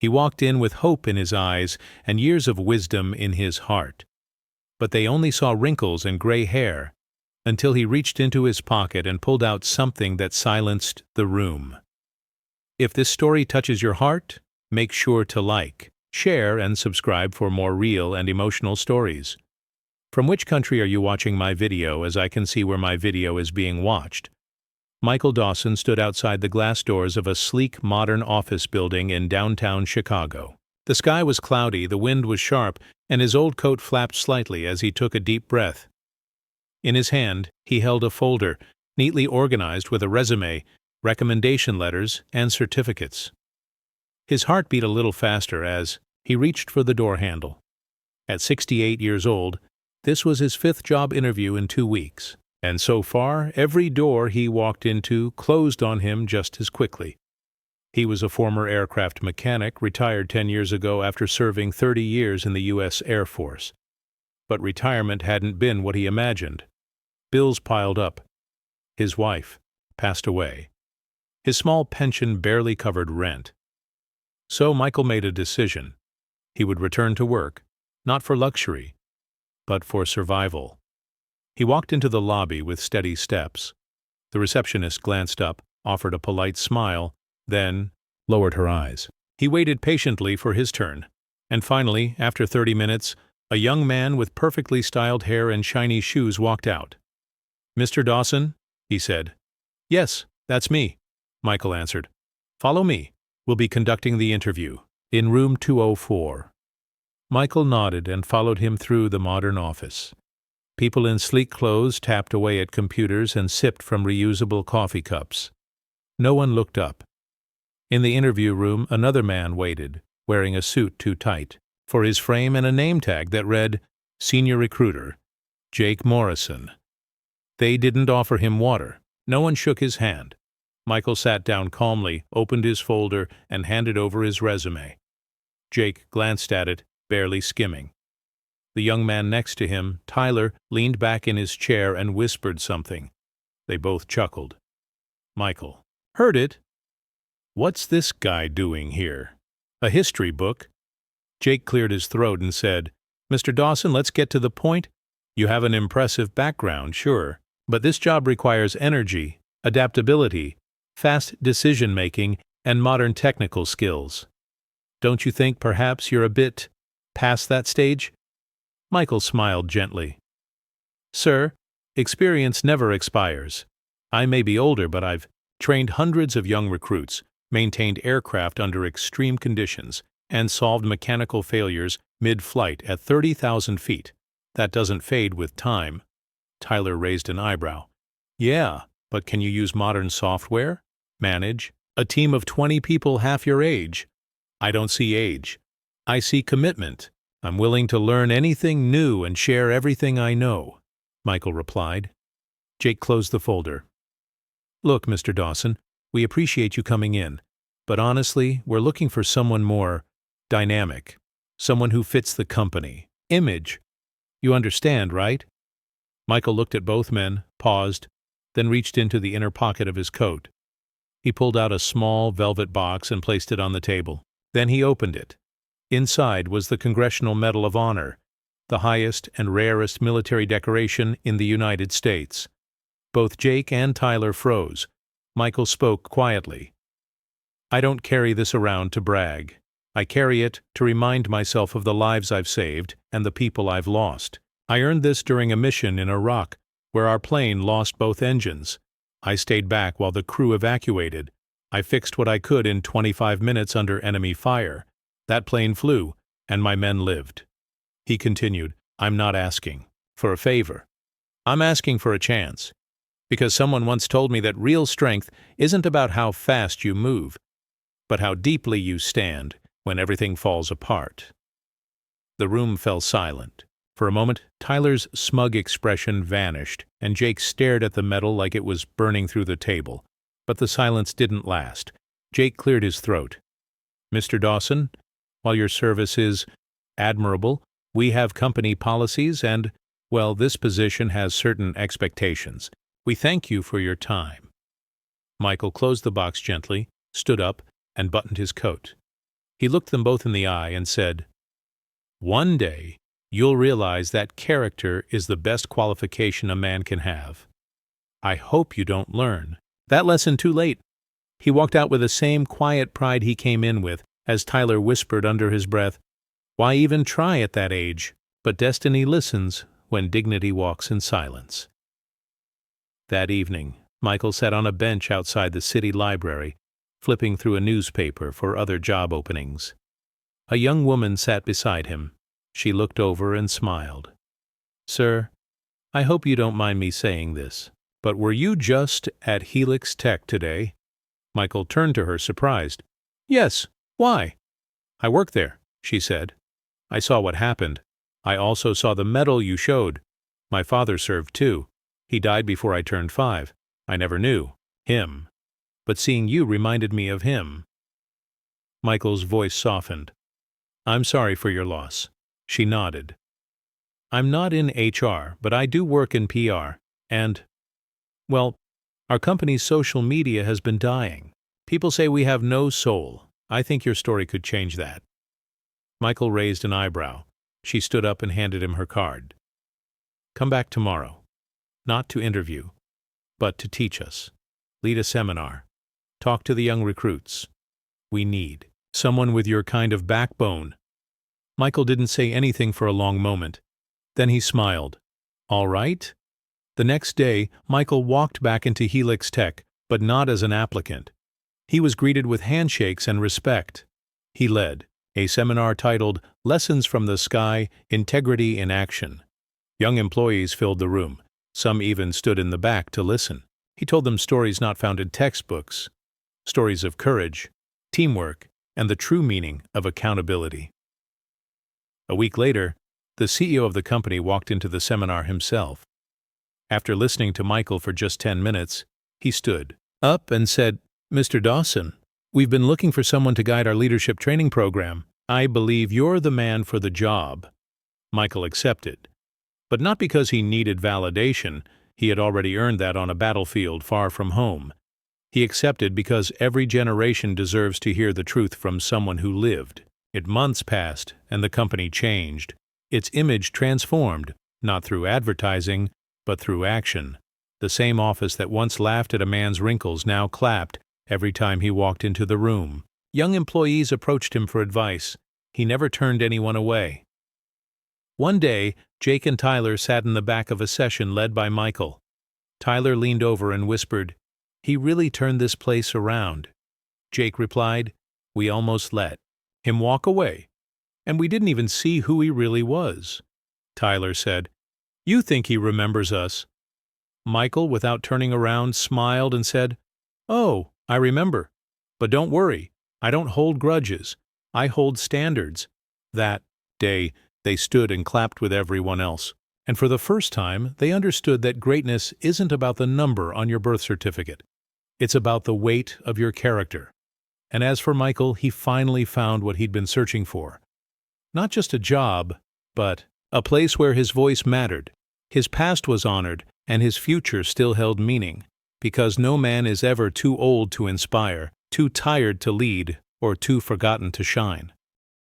He walked in with hope in his eyes and years of wisdom in his heart. But they only saw wrinkles and gray hair, until he reached into his pocket and pulled out something that silenced the room. If this story touches your heart, make sure to like, share, and subscribe for more real and emotional stories. From which country are you watching my video, as I can see where my video is being watched? Michael Dawson stood outside the glass doors of a sleek, modern office building in downtown Chicago. The sky was cloudy, the wind was sharp, and his old coat flapped slightly as he took a deep breath. In his hand, he held a folder, neatly organized with a resume, recommendation letters, and certificates. His heart beat a little faster as he reached for the door handle. At 68 years old, this was his 5th job interview in 2 weeks. And so far, every door he walked into closed on him just as quickly. He was a former aircraft mechanic, retired 10 years ago after serving 30 years in the U.S. Air Force. But retirement hadn't been what he imagined. Bills piled up. His wife passed away. His small pension barely covered rent. So Michael made a decision. He would return to work, not for luxury, but for survival. He walked into the lobby with steady steps. The receptionist glanced up, offered a polite smile, then lowered her eyes. He waited patiently for his turn, and finally, after 30 minutes, a young man with perfectly styled hair and shiny shoes walked out. "Mr. Dawson?" he said. "Yes, that's me," Michael answered. "Follow me. We'll be conducting the interview in room 204. Michael nodded and followed him through the modern office. People in sleek clothes tapped away at computers and sipped from reusable coffee cups. No one looked up. In the interview room, another man waited, wearing a suit too tight, for his frame and a name tag that read, "Senior Recruiter, Jake Morrison." They didn't offer him water. No one shook his hand. Michael sat down calmly, opened his folder, and handed over his resume. Jake glanced at it, barely skimming. The young man next to him, Tyler, leaned back in his chair and whispered something. They both chuckled. Michael heard it. "What's this guy doing here? A history book?" Jake cleared his throat and said, "Mr. Dawson, let's get to the point. You have an impressive background, sure, but this job requires energy, adaptability, fast decision-making, and modern technical skills. Don't you think perhaps you're a bit past that stage?" Michael smiled gently. "Sir, experience never expires. I may be older, but I've trained hundreds of young recruits, maintained aircraft under extreme conditions, and solved mechanical failures mid-flight at 30,000 feet. That doesn't fade with time." Tyler raised an eyebrow. "Yeah, but can you use modern software? Manage a team of 20 people half your age?" "I don't see age. I see commitment. I'm willing to learn anything new and share everything I know," Michael replied. Jake closed the folder. "Look, Mr. Dawson, we appreciate you coming in, but honestly, we're looking for someone more dynamic, someone who fits the company image. You understand, right?" Michael looked at both men, paused, then reached into the inner pocket of his coat. He pulled out a small velvet box and placed it on the table. Then he opened it. Inside was the Congressional Medal of Honor, the highest and rarest military decoration in the United States. Both Jake and Tyler froze. Michael spoke quietly. "I don't carry this around to brag. I carry it to remind myself of the lives I've saved and the people I've lost. I earned this during a mission in Iraq, where our plane lost both engines. I stayed back while the crew evacuated. I fixed what I could in 25 minutes under enemy fire. That plane flew, and my men lived." He continued, "I'm not asking for a favor. I'm asking for a chance. Because someone once told me that real strength isn't about how fast you move, but how deeply you stand when everything falls apart." The room fell silent. For a moment, Tyler's smug expression vanished, and Jake stared at the medal like it was burning through the table. But the silence didn't last. Jake cleared his throat. "Mr. Dawson, while your service is admirable, we have company policies and, well, this position has certain expectations. We thank you for your time." Michael closed the box gently, stood up, and buttoned his coat. He looked them both in the eye and said, "One day, you'll realize that character is the best qualification a man can have. I hope you don't learn that lesson too late." He walked out with the same quiet pride he came in with, as Tyler whispered under his breath, "Why even try at that age?" But destiny listens when dignity walks in silence. That evening, Michael sat on a bench outside the city library, flipping through a newspaper for other job openings. A young woman sat beside him. She looked over and smiled. "Sir, I hope you don't mind me saying this, but were you just at Helix Tech today?" Michael turned to her, surprised. "Yes. Why?" "I work there," she said. "I saw what happened. I also saw the medal you showed. My father served too. He died before I turned 5. I never knew him. But seeing you reminded me of him." Michael's voice softened. "I'm sorry for your loss." She nodded. "I'm not in HR, but I do work in PR, and, well, our company's social media has been dying. People say we have no soul. I think your story could change that." Michael raised an eyebrow. She stood up and handed him her card. "Come back tomorrow. Not to interview, but to teach us. Lead a seminar. Talk to the young recruits. We need someone with your kind of backbone." Michael didn't say anything for a long moment. Then he smiled. "All right." The next day, Michael walked back into Helix Tech, but not as an applicant. He was greeted with handshakes and respect. He led a seminar titled "Lessons from the Sky: Integrity in Action." Young employees filled the room. Some even stood in the back to listen. He told them stories not found in textbooks, stories of courage, teamwork, and the true meaning of accountability. A week later, the CEO of the company walked into the seminar himself. After listening to Michael for just 10 minutes, he stood up and said, "Mr. Dawson, we've been looking for someone to guide our leadership training program. I believe you're the man for the job." Michael accepted, but not because he needed validation. He had already earned that on a battlefield far from home. He accepted because every generation deserves to hear the truth from someone who lived. Months passed, and the company changed. Its image transformed, not through advertising, but through action. The same office that once laughed at a man's wrinkles now clapped every time he walked into the room. Young employees approached him for advice. He never turned anyone away. One day, Jake and Tyler sat in the back of a session led by Michael. Tyler leaned over and whispered, "He really turned this place around." Jake replied, "We almost let him walk away, and we didn't even see who he really was." Tyler said, "You think he remembers us." Michael, without turning around, smiled and said, "Oh, I remember. But don't worry, I don't hold grudges. I hold standards." That day, they stood and clapped with everyone else. And for the first time, they understood that greatness isn't about the number on your birth certificate. It's about the weight of your character. And as for Michael, he finally found what he'd been searching for. Not just a job, but a place where his voice mattered, his past was honored, and his future still held meaning. Because no man is ever too old to inspire, too tired to lead, or too forgotten to shine.